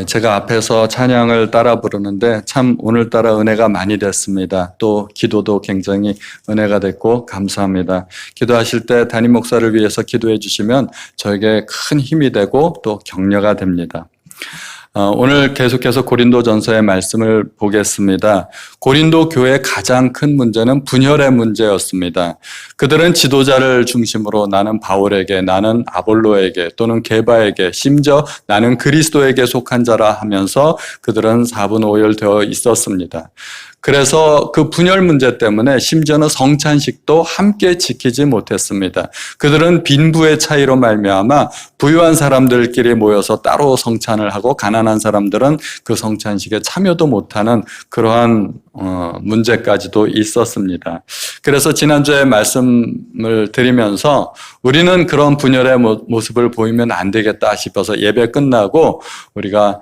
제가 앞에서 찬양을 따라 부르는데 참 오늘따라 은혜가 많이 됐습니다. 또 기도도 굉장히 은혜가 됐고 감사합니다. 기도하실 때 담임 목사를 위해서 기도해 주시면 저에게 큰 힘이 되고 또 격려가 됩니다. 오늘 계속해서 고린도전서의 말씀을 보겠습니다. 고린도 교회의 가장 큰 문제는 분열의 문제였습니다. 그들은 지도자를 중심으로 나는 바울에게, 나는 아볼로에게 또는 게바에게, 심지어 나는 그리스도에게 속한 자라 하면서 그들은 사분오열되어 있었습니다. 그래서 그 분열 문제 때문에 심지어는 성찬식도 함께 지키지 못했습니다. 그들은 빈부의 차이로 말미암아 부유한 사람들끼리 모여서 따로 성찬을 하고 가난한 사람들은 그 성찬식에 참여도 못하는 그러한 문제까지도 있었습니다. 그래서 지난주에 말씀을 드리면서 우리는 그런 분열의 모습을 보이면 안 되겠다 싶어서 예배 끝나고 우리가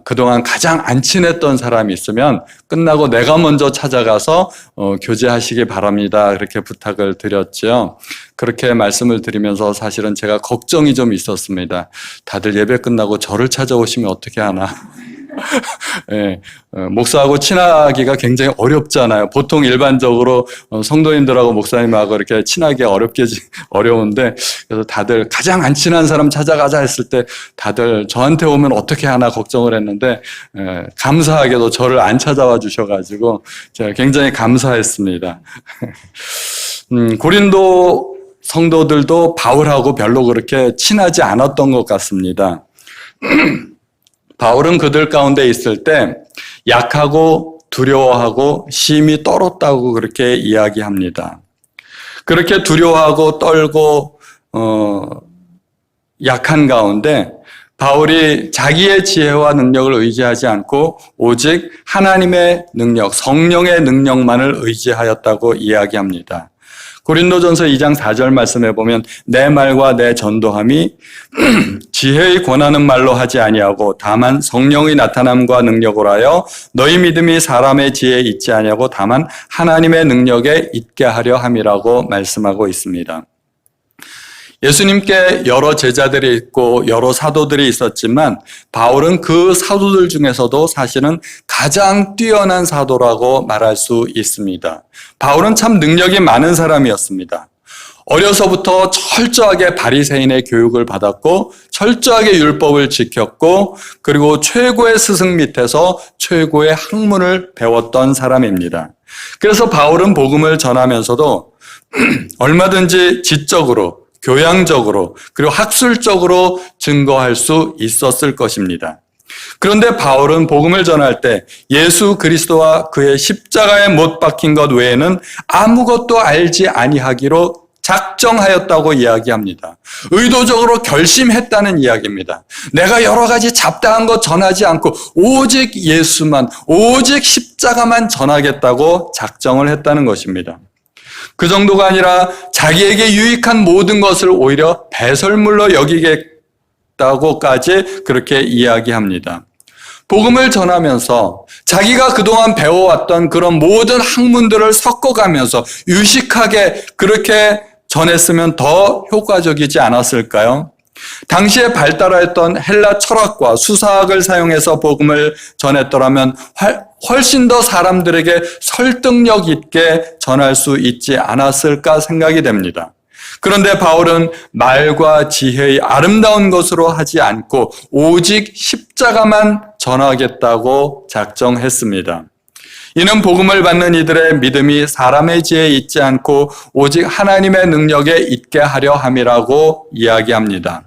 그동안 가장 안 친했던 사람이 있으면 끝나고 내가 먼저 찾아가서 교제하시기 바랍니다. 그렇게 부탁을 드렸죠. 그렇게 말씀을 드리면서 사실은 제가 걱정이 좀 있었습니다. 다들 예배 끝나고 저를 찾아오시면 어떻게 하나. 네, 목사하고 친하기가 굉장히 어렵잖아요. 보통 일반적으로 성도님들하고 목사님하고 이렇게 친하기 어려운데, 그래서 다들 가장 안 친한 사람 찾아가자 했을 때 다들 저한테 오면 어떻게 하나 걱정을 했는데, 감사하게도 저를 안 찾아와 주셔가지고 제가 굉장히 감사했습니다. 고린도 성도들도 바울하고 별로 그렇게 친하지 않았던 것 같습니다. 바울은 그들 가운데 있을 때 약하고 두려워하고 심히 떨었다고 그렇게 이야기합니다. 그렇게 두려워하고 떨고 약한 가운데 바울이 자기의 지혜와 능력을 의지하지 않고 오직 하나님의 능력, 성령의 능력만을 의지하였다고 이야기합니다. 고린도전서 2장 4절 말씀에 보면 내 말과 내 전도함이 지혜의 권하는 말로 하지 아니하고 다만 성령의 나타남과 능력으로 하여 너희 믿음이 사람의 지혜에 있지 아니하고 다만 하나님의 능력에 있게 하려 함이라고 말씀하고 있습니다. 예수님께 여러 제자들이 있고 여러 사도들이 있었지만 바울은 그 사도들 중에서도 사실은 가장 뛰어난 사도라고 말할 수 있습니다. 바울은 참 능력이 많은 사람이었습니다. 어려서부터 철저하게 바리새인의 교육을 받았고 철저하게 율법을 지켰고 그리고 최고의 스승 밑에서 최고의 학문을 배웠던 사람입니다. 그래서 바울은 복음을 전하면서도 얼마든지 지적으로 교양적으로 그리고 학술적으로 증거할 수 있었을 것입니다. 그런데 바울은 복음을 전할 때 예수 그리스도와 그의 십자가에 못 박힌 것 외에는 아무것도 알지 아니하기로 작정하였다고 이야기합니다. 의도적으로 결심했다는 이야기입니다. 내가 여러 가지 잡다한 것 전하지 않고 오직 예수만, 오직 십자가만 전하겠다고 작정을 했다는 것입니다. 그 정도가 아니라 자기에게 유익한 모든 것을 오히려 배설물로 여기겠다고까지 그렇게 이야기합니다. 복음을 전하면서 자기가 그동안 배워왔던 그런 모든 학문들을 섞어가면서 유식하게 그렇게 전했으면 더 효과적이지 않았을까요? 당시에 발달하였던 헬라 철학과 수사학을 사용해서 복음을 전했더라면 훨씬 더 사람들에게 설득력 있게 전할 수 있지 않았을까 생각이 됩니다. 그런데 바울은 말과 지혜의 아름다운 것으로 하지 않고 오직 십자가만 전하겠다고 작정했습니다. 이는 복음을 받는 이들의 믿음이 사람의 지혜에 있지 않고 오직 하나님의 능력에 있게 하려 함이라고 이야기합니다.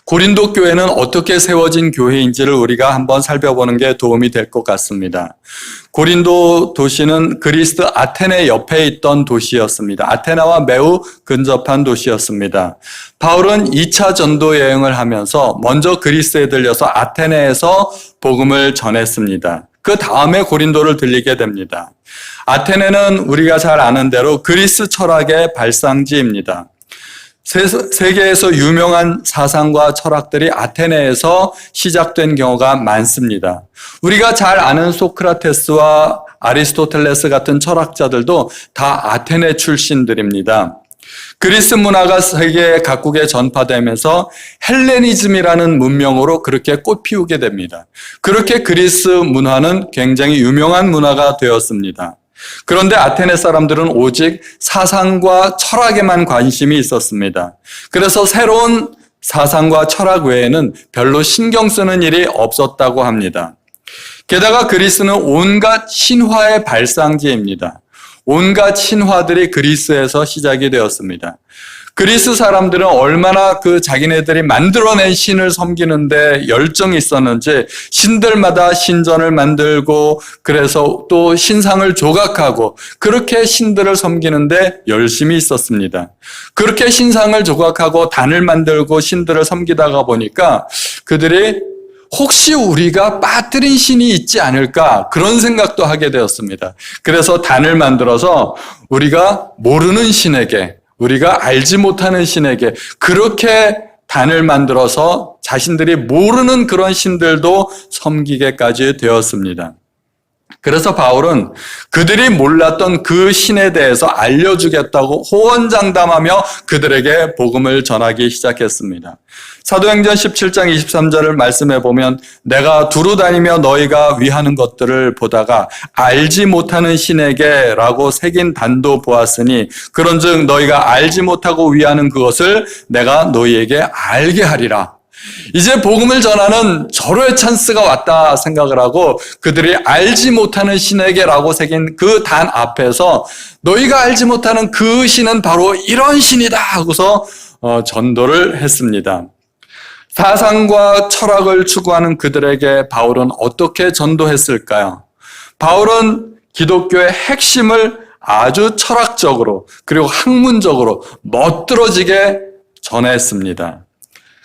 고린도 교회는 어떻게 세워진 교회인지를 우리가 한번 살펴보는 게 도움이 될 것 같습니다. 고린도 도시는 그리스 아테네 옆에 있던 도시였습니다. 아테나와 매우 근접한 도시였습니다. 바울은 2차 전도 여행을 하면서 먼저 그리스에 들려서 아테네에서 복음을 전했습니다. 그 다음에 고린도를 들리게 됩니다. 아테네는 우리가 잘 아는 대로 그리스 철학의 발상지입니다. 세계에서 유명한 사상과 철학들이 아테네에서 시작된 경우가 많습니다. 우리가 잘 아는 소크라테스와 아리스토텔레스 같은 철학자들도 다 아테네 출신들입니다. 그리스 문화가 세계 각국에 전파되면서 헬레니즘이라는 문명으로 그렇게 꽃피우게 됩니다. 그렇게 그리스 문화는 굉장히 유명한 문화가 되었습니다. 그런데 아테네 사람들은 오직 사상과 철학에만 관심이 있었습니다. 그래서 새로운 사상과 철학 외에는 별로 신경 쓰는 일이 없었다고 합니다. 게다가 그리스는 온갖 신화의 발상지입니다. 온갖 신화들이 그리스에서 시작이 되었습니다. 그리스 사람들은 얼마나 그 자기네들이 만들어낸 신을 섬기는데 열정이 있었는지 신들마다 신전을 만들고 그래서 또 신상을 조각하고 그렇게 신들을 섬기는데 열심히 있었습니다. 그렇게 신상을 조각하고 단을 만들고 신들을 섬기다가 보니까 그들이 혹시 우리가 빠뜨린 신이 있지 않을까 그런 생각도 하게 되었습니다. 그래서 단을 만들어서 우리가 모르는 신에게 우리가 알지 못하는 신에게 그렇게 단을 만들어서 자신들이 모르는 그런 신들도 섬기게까지 되었습니다. 그래서 바울은 그들이 몰랐던 그 신에 대해서 알려주겠다고 호언장담하며 그들에게 복음을 전하기 시작했습니다. 사도행전 17장 23절을 말씀해 보면 내가 두루 다니며 너희가 위하는 것들을 보다가 알지 못하는 신에게 라고 새긴 단도 보았으니 그런즉 너희가 알지 못하고 위하는 그것을 내가 너희에게 알게 하리라. 이제 복음을 전하는 절호의 찬스가 왔다 생각을 하고 그들이 알지 못하는 신에게라고 새긴 그 단 앞에서 너희가 알지 못하는 그 신은 바로 이런 신이다 하고서 전도를 했습니다. 사상과 철학을 추구하는 그들에게 바울은 어떻게 전도했을까요? 바울은 기독교의 핵심을 아주 철학적으로 그리고 학문적으로 멋들어지게 전했습니다.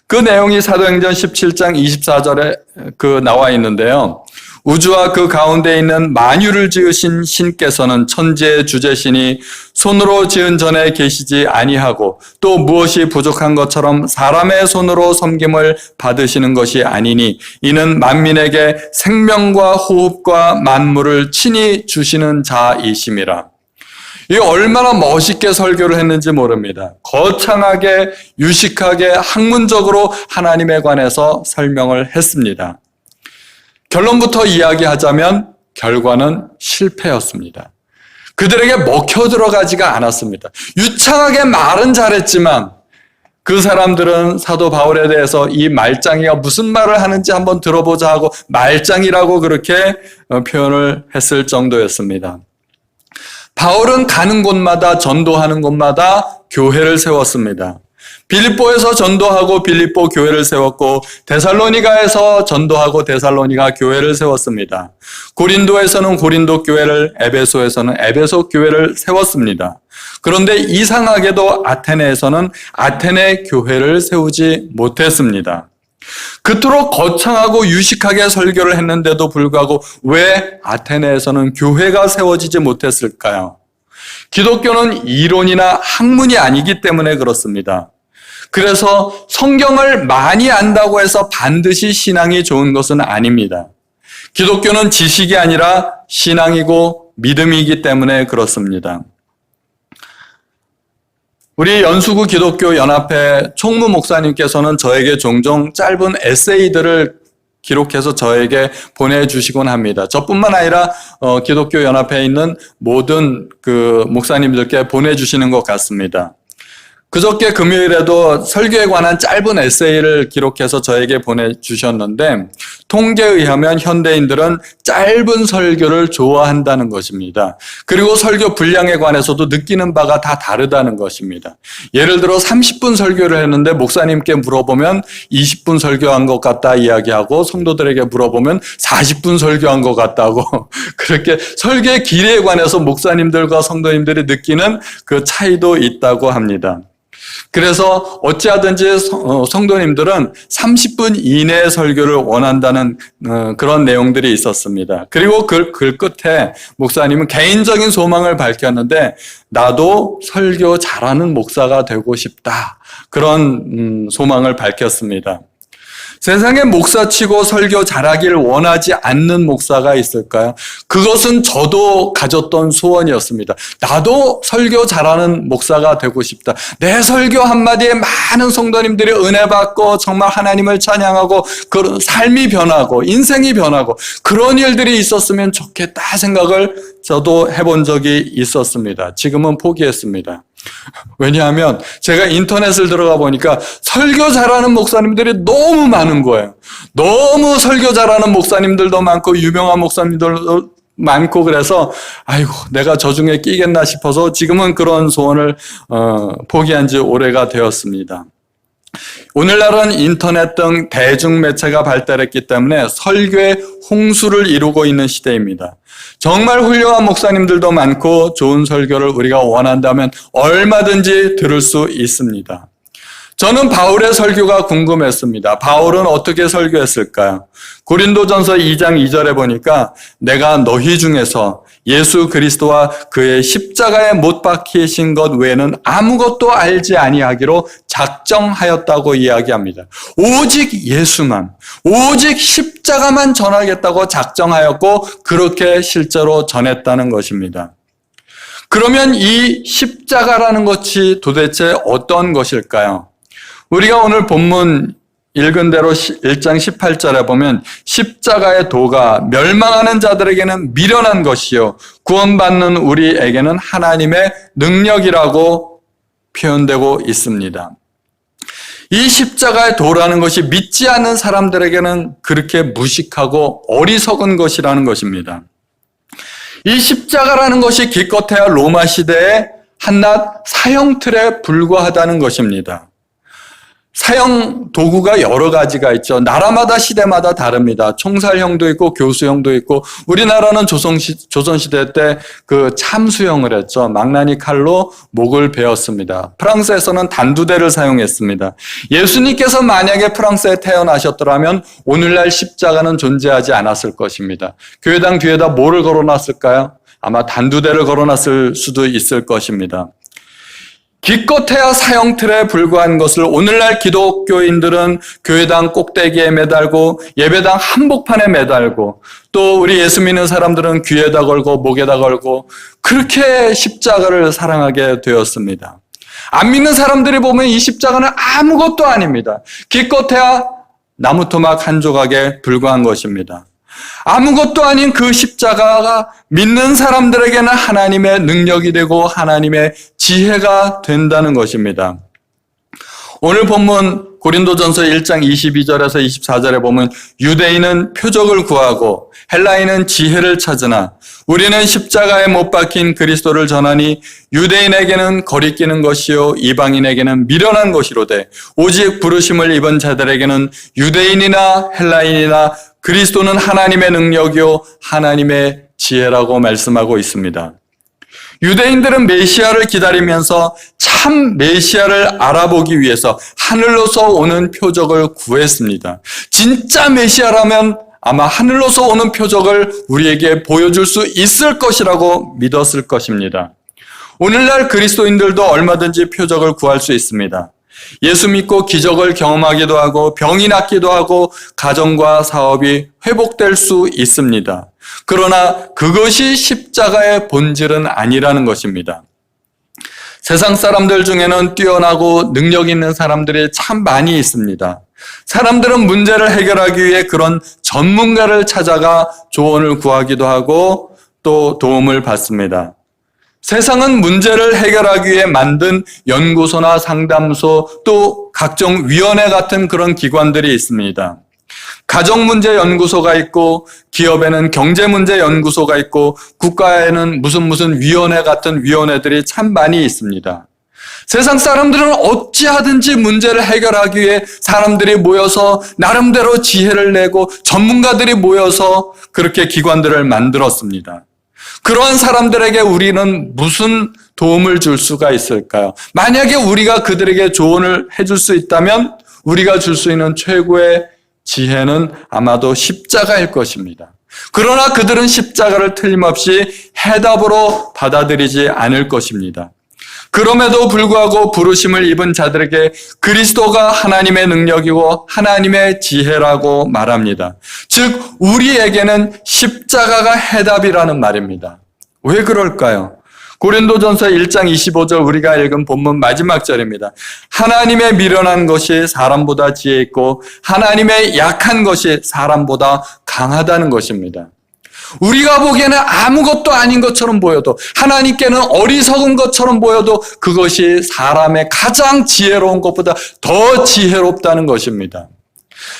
그 내용이 사도행전 17장 24절에 나와 있는데요. 우주와 그 가운데 있는 만유를 지으신 신께서는 천지의 주제시니 손으로 지은 전에 계시지 아니하고 또 무엇이 부족한 것처럼 사람의 손으로 섬김을 받으시는 것이 아니니 이는 만민에게 생명과 호흡과 만물을 친히 주시는 자이심이라. 이 얼마나 멋있게 설교를 했는지 모릅니다. 거창하게, 유식하게, 학문적으로 하나님에 관해서 설명을 했습니다. 결론부터 이야기하자면 결과는 실패였습니다. 그들에게 먹혀 들어가지가 않았습니다. 유창하게 말은 잘했지만 그 사람들은 사도 바울에 대해서 이 말짱이가 무슨 말을 하는지 한번 들어보자 하고 말짱이라고 그렇게 표현을 했을 정도였습니다. 바울은 가는 곳마다 전도하는 곳마다 교회를 세웠습니다. 빌립보에서 전도하고 빌립보 교회를 세웠고 데살로니가에서 전도하고 데살로니가 교회를 세웠습니다. 고린도에서는 고린도 교회를, 에베소에서는 에베소 교회를 세웠습니다. 그런데 이상하게도 아테네에서는 아테네 교회를 세우지 못했습니다. 그토록 거창하고 유식하게 설교를 했는데도 불구하고 왜 아테네에서는 교회가 세워지지 못했을까요? 기독교는 이론이나 학문이 아니기 때문에 그렇습니다. 그래서 성경을 많이 안다고 해서 반드시 신앙이 좋은 것은 아닙니다. 기독교는 지식이 아니라 신앙이고 믿음이기 때문에 그렇습니다. 우리 연수구 기독교 연합회 총무 목사님께서는 저에게 종종 짧은 에세이들을 기록해서 저에게 보내주시곤 합니다. 저뿐만 아니라 기독교 연합회에 있는 모든 그 목사님들께 보내주시는 것 같습니다. 그저께 금요일에도 설교에 관한 짧은 에세이를 기록해서 저에게 보내주셨는데 통계에 의하면 현대인들은 짧은 설교를 좋아한다는 것입니다. 그리고 설교 분량에 관해서도 느끼는 바가 다 다르다는 것입니다. 예를 들어 30분 설교를 했는데 목사님께 물어보면 20분 설교한 것 같다 이야기하고 성도들에게 물어보면 40분 설교한 것 같다고 그렇게 설교의 길이에 관해서 목사님들과 성도님들이 느끼는 그 차이도 있다고 합니다. 그래서 어찌하든지 성도님들은 30분 이내의 설교를 원한다는 그런 내용들이 있었습니다. 그리고 그 글 끝에 목사님은 개인적인 소망을 밝혔는데 나도 설교 잘하는 목사가 되고 싶다. 그런 소망을 밝혔습니다. 세상에 목사치고 설교 잘하길 원하지 않는 목사가 있을까요? 그것은 저도 가졌던 소원이었습니다. 나도 설교 잘하는 목사가 되고 싶다. 내 설교 한마디에 많은 성도님들이 은혜 받고 정말 하나님을 찬양하고 그런 삶이 변하고 인생이 변하고 그런 일들이 있었으면 좋겠다 생각을 저도 해본 적이 있었습니다. 지금은 포기했습니다. 왜냐하면 제가 인터넷을 들어가 보니까 설교 잘하는 목사님들이 너무 많은 거예요. 너무 설교 잘하는 목사님들도 많고 유명한 목사님들도 많고 그래서 아이고 내가 저 중에 끼겠나 싶어서 지금은 그런 소원을 포기한 지 오래가 되었습니다. 오늘날은 인터넷 등 대중매체가 발달했기 때문에 설교의 홍수를 이루고 있는 시대입니다. 정말 훌륭한 목사님들도 많고 좋은 설교를 우리가 원한다면 얼마든지 들을 수 있습니다. 저는 바울의 설교가 궁금했습니다. 바울은 어떻게 설교했을까요? 고린도전서 2장 2절에 보니까 내가 너희 중에서 예수 그리스도와 그의 십자가에 못 박히신 것 외에는 아무것도 알지 아니하기로 작정하였다고 이야기합니다. 오직 예수만, 오직 십자가만 전하겠다고 작정하였고 그렇게 실제로 전했다는 것입니다. 그러면 이 십자가라는 것이 도대체 어떤 것일까요? 우리가 오늘 본문 읽은 대로 1장 18절에 보면 십자가의 도가 멸망하는 자들에게는 미련한 것이요 구원받는 우리에게는 하나님의 능력이라고 표현되고 있습니다. 이 십자가의 도라는 것이 믿지 않는 사람들에게는 그렇게 무식하고 어리석은 것이라는 것입니다. 이 십자가라는 것이 기껏해야 로마 시대의 한낱 사형틀에 불과하다는 것입니다. 사형 도구가 여러 가지가 있죠. 나라마다 시대마다 다릅니다. 총살형도 있고 교수형도 있고 우리나라는 조선시대 때 그 참수형을 했죠. 망나니 칼로 목을 베었습니다. 프랑스에서는 단두대를 사용했습니다. 예수님께서 만약에 프랑스에 태어나셨더라면 오늘날 십자가는 존재하지 않았을 것입니다. 교회당 뒤에다 뭐를 걸어놨을까요? 아마 단두대를 걸어놨을 수도 있을 것입니다. 기껏해야 사형틀에 불과한 것을 오늘날 기독교인들은 교회당 꼭대기에 매달고 예배당 한복판에 매달고 또 우리 예수 믿는 사람들은 귀에다 걸고 목에다 걸고 그렇게 십자가를 사랑하게 되었습니다. 안 믿는 사람들이 보면 이 십자가는 아무것도 아닙니다. 기껏해야 나무 토막 한 조각에 불과한 것입니다. 아무것도 아닌 그 십자가가 믿는 사람들에게는 하나님의 능력이 되고 하나님의 지혜가 된다는 것입니다. 오늘 본문 고린도전서 1장 22절에서 24절에 보면 유대인은 표적을 구하고 헬라인은 지혜를 찾으나 우리는 십자가에 못 박힌 그리스도를 전하니 유대인에게는 거리끼는 것이요 이방인에게는 미련한 것이로되 오직 부르심을 입은 자들에게는 유대인이나 헬라인이나 그리스도는 하나님의 능력이요 하나님의 지혜라고 말씀하고 있습니다. 유대인들은 메시아를 기다리면서 참 메시아를 알아보기 위해서 하늘로서 오는 표적을 구했습니다. 진짜 메시아라면 아마 하늘로서 오는 표적을 우리에게 보여줄 수 있을 것이라고 믿었을 것입니다. 오늘날 그리스도인들도 얼마든지 표적을 구할 수 있습니다. 예수 믿고 기적을 경험하기도 하고 병이 낫기도 하고 가정과 사업이 회복될 수 있습니다. 그러나 그것이 십자가의 본질은 아니라는 것입니다. 세상 사람들 중에는 뛰어나고 능력 있는 사람들이 참 많이 있습니다. 사람들은 문제를 해결하기 위해 그런 전문가를 찾아가 조언을 구하기도 하고 또 도움을 받습니다. 세상은 문제를 해결하기 위해 만든 연구소나 상담소 또 각종 위원회 같은 그런 기관들이 있습니다. 가정문제연구소가 있고 기업에는 경제문제연구소가 있고 국가에는 무슨 위원회 같은 위원회들이 참 많이 있습니다. 세상 사람들은 어찌하든지 문제를 해결하기 위해 사람들이 모여서 나름대로 지혜를 내고 전문가들이 모여서 그렇게 기관들을 만들었습니다. 그러한 사람들에게 우리는 무슨 도움을 줄 수가 있을까요? 만약에 우리가 그들에게 조언을 해줄 수 있다면 우리가 줄 수 있는 최고의 지혜는 아마도 십자가일 것입니다. 그러나 그들은 십자가를 틀림없이 해답으로 받아들이지 않을 것입니다. 그럼에도 불구하고 부르심을 입은 자들에게 그리스도가 하나님의 능력이고 하나님의 지혜라고 말합니다. 즉 우리에게는 십자가가 해답이라는 말입니다. 왜 그럴까요? 고린도전서 1장 25절 우리가 읽은 본문 마지막 절입니다. 하나님의 미련한 것이 사람보다 지혜 있고 하나님의 약한 것이 사람보다 강하다는 것입니다. 우리가 보기에는 아무것도 아닌 것처럼 보여도 하나님께는 어리석은 것처럼 보여도 그것이 사람의 가장 지혜로운 것보다 더 지혜롭다는 것입니다.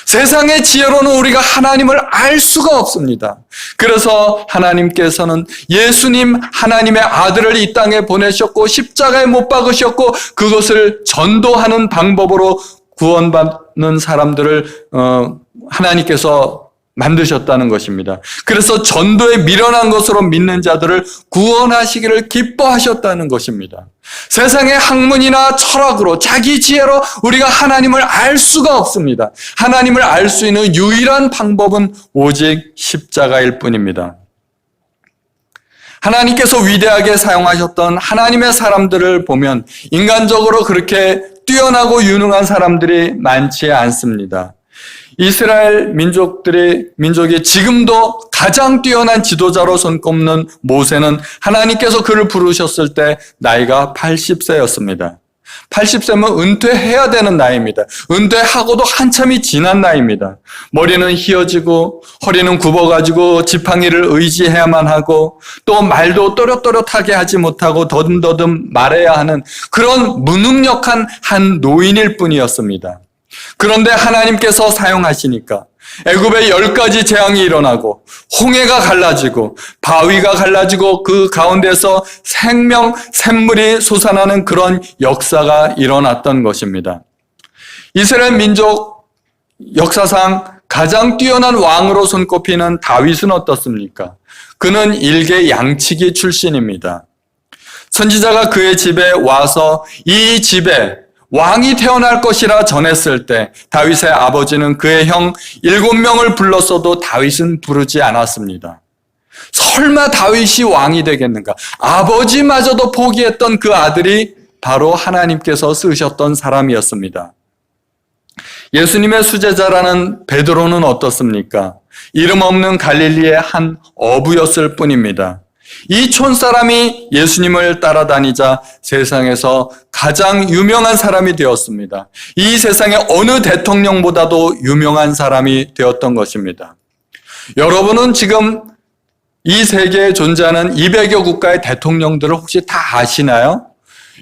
세상의 지혜로는 우리가 하나님을 알 수가 없습니다. 그래서 하나님께서는 예수님 하나님의 아들을 이 땅에 보내셨고 십자가에 못 박으셨고 그것을 전도하는 방법으로 구원받는 사람들을 하나님께서 만드셨다는 것입니다. 그래서 전도에 미련한 것으로 믿는 자들을 구원하시기를 기뻐하셨다는 것입니다. 세상의 학문이나 철학으로 자기 지혜로 우리가 하나님을 알 수가 없습니다. 하나님을 알 수 있는 유일한 방법은 오직 십자가일 뿐입니다. 하나님께서 위대하게 사용하셨던 하나님의 사람들을 보면 인간적으로 그렇게 뛰어나고 유능한 사람들이 많지 않습니다. 이스라엘 민족이 지금도 가장 뛰어난 지도자로 손꼽는 모세는 하나님께서 그를 부르셨을 때 나이가 80세였습니다. 80세면 은퇴해야 되는 나이입니다. 은퇴하고도 한참이 지난 나이입니다. 머리는 휘어지고 허리는 굽어가지고 지팡이를 의지해야만 하고 또 말도 또렷또렷하게 하지 못하고 더듬더듬 말해야 하는 그런 무능력한 한 노인일 뿐이었습니다. 그런데 하나님께서 사용하시니까 애굽에 10가지 재앙이 일어나고 홍해가 갈라지고 바위가 갈라지고 그 가운데서 샘물이 솟아나는 그런 역사가 일어났던 것입니다. 이스라엘 민족 역사상 가장 뛰어난 왕으로 손꼽히는 다윗은 어떻습니까? 그는 일개 양치기 출신입니다. 선지자가 그의 집에 와서 이 집에 왕이 태어날 것이라 전했을 때 다윗의 아버지는 그의 형 7명을 불렀어도 다윗은 부르지 않았습니다. 설마 다윗이 왕이 되겠는가? 아버지마저도 포기했던 그 아들이 바로 하나님께서 쓰셨던 사람이었습니다. 예수님의 수제자라는 베드로는 어떻습니까? 이름 없는 갈릴리의 한 어부였을 뿐입니다. 이 촌사람이 예수님을 따라다니자 세상에서 가장 유명한 사람이 되었습니다. 이 세상의 어느 대통령보다도 유명한 사람이 되었던 것입니다. 여러분은 지금 이 세계에 존재하는 200여 국가의 대통령들을 혹시 다 아시나요?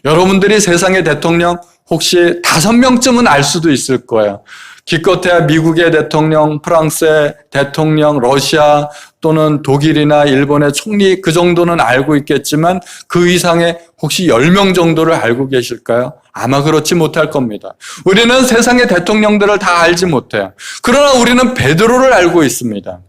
여러분들이 세상의 대통령 혹시 5명쯤은 알 수도 있을 거예요. 기껏해야 미국의 대통령, 프랑스의 대통령, 러시아 또는 독일이나 일본의 총리 그 정도는 알고 있겠지만 그 이상의 혹시 10명 정도를 알고 계실까요? 아마 그렇지 못할 겁니다. 우리는 세상의 대통령들을 다 알지 못해요. 그러나 우리는 베드로를 알고 있습니다.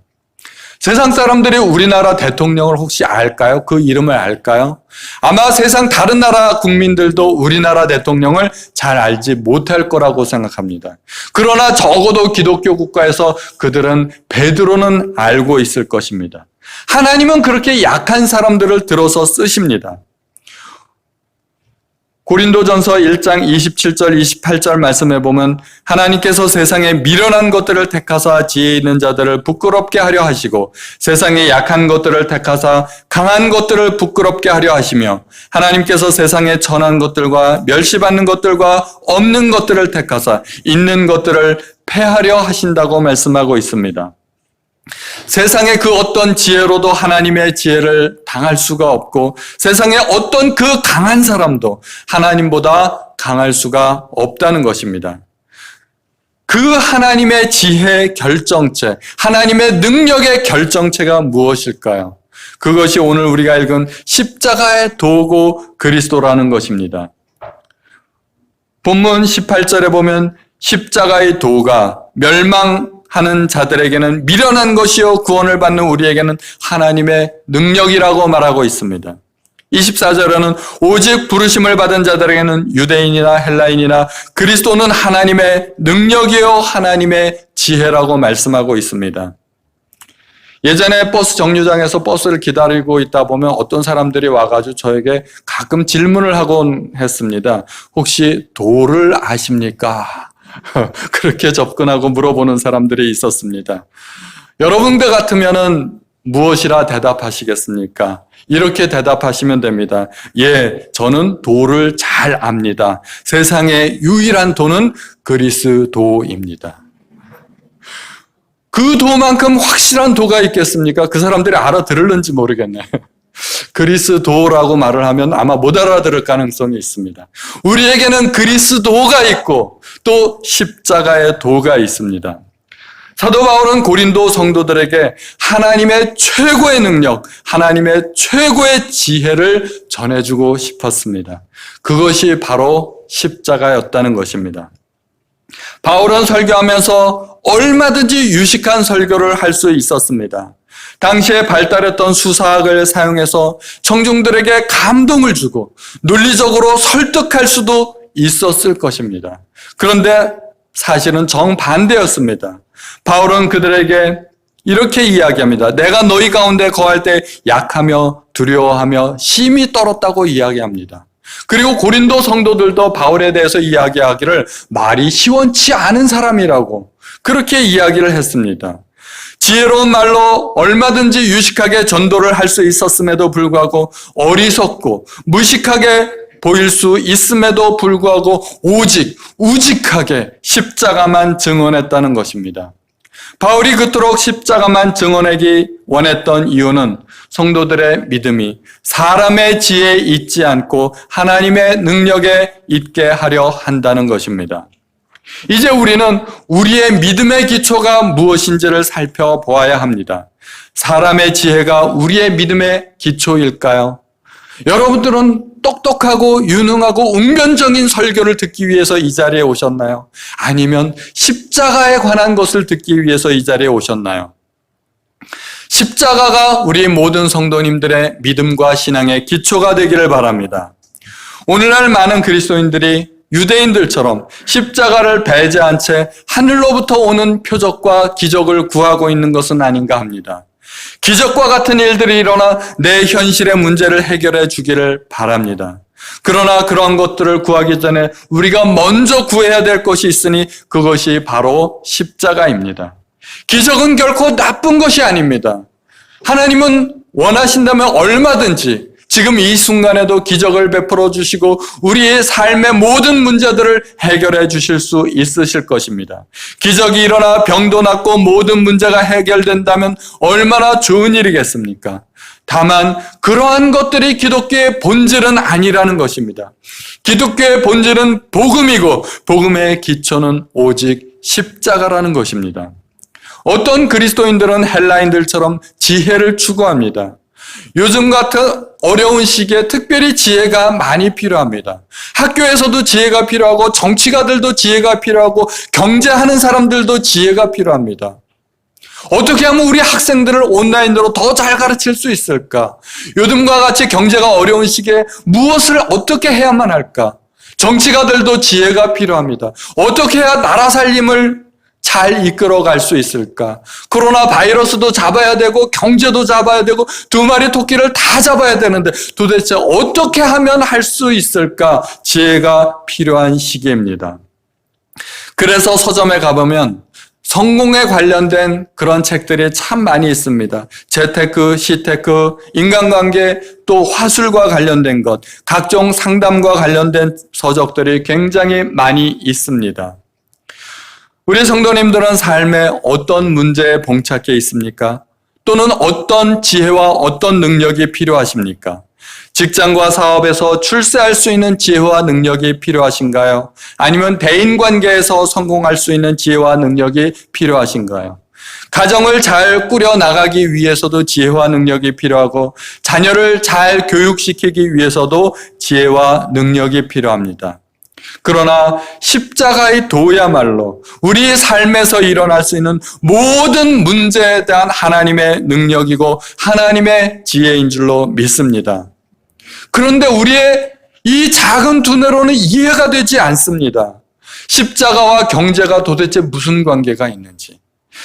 세상 사람들이 우리나라 대통령을 혹시 알까요? 그 이름을 알까요? 아마 세상 다른 나라 국민들도 우리나라 대통령을 잘 알지 못할 거라고 생각합니다. 그러나 적어도 기독교 국가에서 그들은 베드로는 알고 있을 것입니다. 하나님은 그렇게 약한 사람들을 들어서 쓰십니다. 고린도전서 1장 27절 28절 말씀에 보면 하나님께서 세상에 미련한 것들을 택하사 지혜 있는 자들을 부끄럽게 하려 하시고 세상에 약한 것들을 택하사 강한 것들을 부끄럽게 하려 하시며 하나님께서 세상에 천한 것들과 멸시받는 것들과 없는 것들을 택하사 있는 것들을 패하려 하신다고 말씀하고 있습니다. 세상의 그 어떤 지혜로도 하나님의 지혜를 당할 수가 없고 세상의 어떤 그 강한 사람도 하나님보다 강할 수가 없다는 것입니다. 그 하나님의 지혜의 결정체, 하나님의 능력의 결정체가 무엇일까요? 그것이 오늘 우리가 읽은 십자가의 도구 그리스도라는 것입니다. 본문 18절에 보면 십자가의 도가 멸망하는 자들에게는 미련한 것이요 구원을 받는 우리에게는 하나님의 능력이라고 말하고 있습니다. 24절에는 오직 부르심을 받은 자들에게는 유대인이나 헬라인이나 그리스도는 하나님의 능력이요 하나님의 지혜라고 말씀하고 있습니다. 예전에 버스 정류장에서 버스를 기다리고 있다 보면 어떤 사람들이 와가지고 저에게 가끔 질문을 하곤 했습니다. 혹시 도를 아십니까? 그렇게 접근하고 물어보는 사람들이 있었습니다. 여러분들 같으면은 무엇이라 대답하시겠습니까? 이렇게 대답하시면 됩니다. 예, 저는 도를 잘 압니다. 세상의 유일한 도는 그리스도입니다. 그 도만큼 확실한 도가 있겠습니까? 그 사람들이 알아들을는지 모르겠네요. 그리스도라고 말을 하면 아마 못 알아들을 가능성이 있습니다. 우리에게는 그리스도가 있고 또 십자가의 도가 있습니다. 사도 바울은 고린도 성도들에게 하나님의 최고의 능력, 하나님의 최고의 지혜를 전해주고 싶었습니다. 그것이 바로 십자가였다는 것입니다. 바울은 설교하면서 얼마든지 유식한 설교를 할 수 있었습니다. 당시에 발달했던 수사학을 사용해서 청중들에게 감동을 주고 논리적으로 설득할 수도 있었을 것입니다. 그런데 사실은 정반대였습니다. 바울은 그들에게 이렇게 이야기합니다. 내가 너희 가운데 거할 때 약하며 두려워하며 심히 떨었다고 이야기합니다. 그리고 고린도 성도들도 바울에 대해서 이야기하기를 말이 시원치 않은 사람이라고 그렇게 이야기를 했습니다. 지혜로운 말로 얼마든지 유식하게 전도를 할 수 있었음에도 불구하고 어리석고 무식하게 보일 수 있음에도 불구하고 오직 우직하게 십자가만 증언했다는 것입니다. 바울이 그토록 십자가만 증언하기 원했던 이유는 성도들의 믿음이 사람의 지혜에 있지 않고 하나님의 능력에 있게 하려 한다는 것입니다. 이제 우리는 우리의 믿음의 기초가 무엇인지를 살펴보아야 합니다. 사람의 지혜가 우리의 믿음의 기초일까요? 여러분들은 똑똑하고 유능하고 웅변적인 설교를 듣기 위해서 이 자리에 오셨나요? 아니면 십자가에 관한 것을 듣기 위해서 이 자리에 오셨나요? 십자가가 우리 모든 성도님들의 믿음과 신앙의 기초가 되기를 바랍니다. 오늘날 많은 그리스도인들이 유대인들처럼 십자가를 배제한 채 하늘로부터 오는 표적과 기적을 구하고 있는 것은 아닌가 합니다. 기적과 같은 일들이 일어나 내 현실의 문제를 해결해 주기를 바랍니다. 그러나 그러한 것들을 구하기 전에 우리가 먼저 구해야 될 것이 있으니 그것이 바로 십자가입니다. 기적은 결코 나쁜 것이 아닙니다. 하나님은 원하신다면 얼마든지 지금 이 순간에도 기적을 베풀어 주시고 우리의 삶의 모든 문제들을 해결해 주실 수 있으실 것입니다. 기적이 일어나 병도 낫고 모든 문제가 해결된다면 얼마나 좋은 일이겠습니까? 다만 그러한 것들이 기독교의 본질은 아니라는 것입니다. 기독교의 본질은 복음이고 복음의 기초는 오직 십자가라는 것입니다. 어떤 그리스도인들은 헬라인들처럼 지혜를 추구합니다. 요즘 같은 어려운 시기에 특별히 지혜가 많이 필요합니다. 학교에서도 지혜가 필요하고 정치가들도 지혜가 필요하고 경제하는 사람들도 지혜가 필요합니다. 어떻게 하면 우리 학생들을 온라인으로 더 잘 가르칠 수 있을까? 요즘과 같이 경제가 어려운 시기에 무엇을 어떻게 해야만 할까? 정치가들도 지혜가 필요합니다. 어떻게 해야 나라 살림을 잘 이끌어갈 수 있을까? 코로나 바이러스도 잡아야 되고 경제도 잡아야 되고 두 마리 토끼를 다 잡아야 되는데 도대체 어떻게 하면 할 수 있을까? 지혜가 필요한 시기입니다. 그래서 서점에 가보면 성공에 관련된 그런 책들이 참 많이 있습니다. 재테크, 시테크, 인간관계, 또 화술과 관련된 것, 각종 상담과 관련된 서적들이 굉장히 많이 있습니다. 우리 성도님들은 삶에 어떤 문제에 봉착해 있습니까? 또는 어떤 지혜와 어떤 능력이 필요하십니까? 직장과 사업에서 출세할 수 있는 지혜와 능력이 필요하신가요? 아니면 대인관계에서 성공할 수 있는 지혜와 능력이 필요하신가요? 가정을 잘 꾸려나가기 위해서도 지혜와 능력이 필요하고 자녀를 잘 교육시키기 위해서도 지혜와 능력이 필요합니다. 그러나 십자가의 도야말로 우리의 삶에서 일어날 수 있는 모든 문제에 대한 하나님의 능력이고 하나님의 지혜인 줄로 믿습니다. 그런데 우리의 이 작은 두뇌로는 이해가 되지 않습니다. 십자가와 경제가 도대체 무슨 관계가 있는지,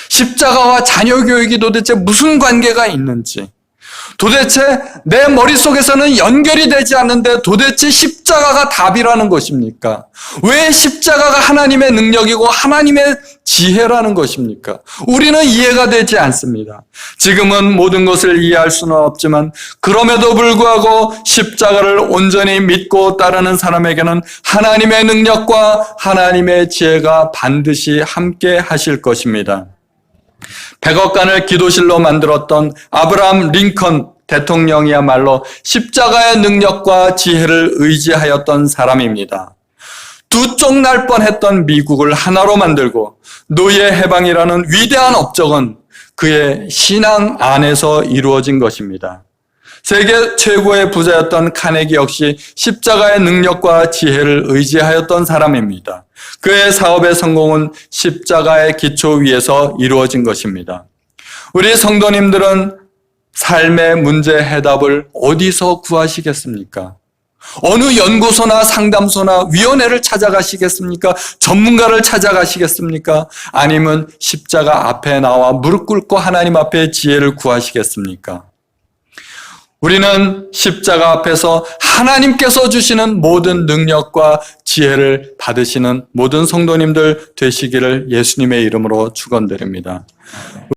십자가와 자녀 교육이 도대체 무슨 관계가 있는지, 도대체 내 머릿속에서는 연결이 되지 않는데 도대체 십자가가 답이라는 것입니까? 왜 십자가가 하나님의 능력이고 하나님의 지혜라는 것입니까? 우리는 이해가 되지 않습니다. 지금은 모든 것을 이해할 수는 없지만 그럼에도 불구하고 십자가를 온전히 믿고 따르는 사람에게는 하나님의 능력과 하나님의 지혜가 반드시 함께 하실 것입니다. 백악관을 기도실로 만들었던 아브라함 링컨 대통령이야말로 십자가의 능력과 지혜를 의지하였던 사람입니다. 두 쪽 날 뻔했던 미국을 하나로 만들고 노예 해방이라는 위대한 업적은 그의 신앙 안에서 이루어진 것입니다. 세계 최고의 부자였던 카네기 역시 십자가의 능력과 지혜를 의지하였던 사람입니다. 그의 사업의 성공은 십자가의 기초 위에서 이루어진 것입니다. 우리 성도님들은 삶의 문제 해답을 어디서 구하시겠습니까? 어느 연구소나 상담소나 위원회를 찾아가시겠습니까? 전문가를 찾아가시겠습니까? 아니면 십자가 앞에 나와 무릎 꿇고 하나님 앞에 지혜를 구하시겠습니까? 우리는 십자가 앞에서 하나님께서 주시는 모든 능력과 지혜를 받으시는 모든 성도님들 되시기를 예수님의 이름으로 축원드립니다.